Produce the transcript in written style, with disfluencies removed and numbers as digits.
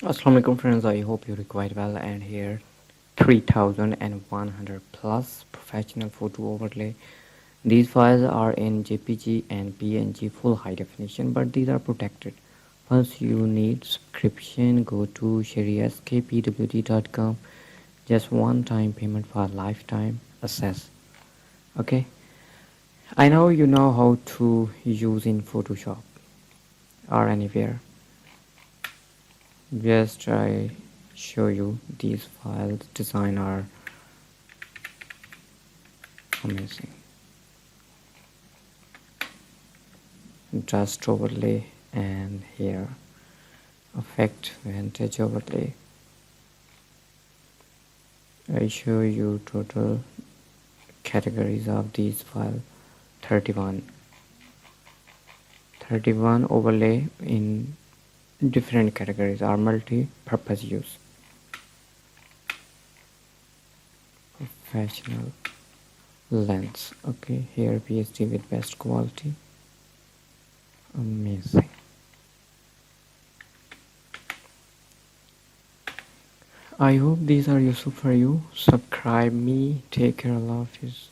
Assalamualaikum friends, I hope you're quite well. And here 3100 plus professional photo overlay. These files are in JPG and PNG full high definition, but these are protected. Once you need subscription, go to sherryskpwd.com. Just one time payment for lifetime access. Okay, I know you know how to use in Photoshop or anywhere. Just I show you these files. Design are amazing. Dust overlay, and here effect vintage overlay. I show you total categories of these files. 31 overlay in different categories are multi-purpose use, professional, lens. Okay, here PSD with best quality. Amazing. I hope these are useful for you. Subscribe me. Take care. Allah Hafiz.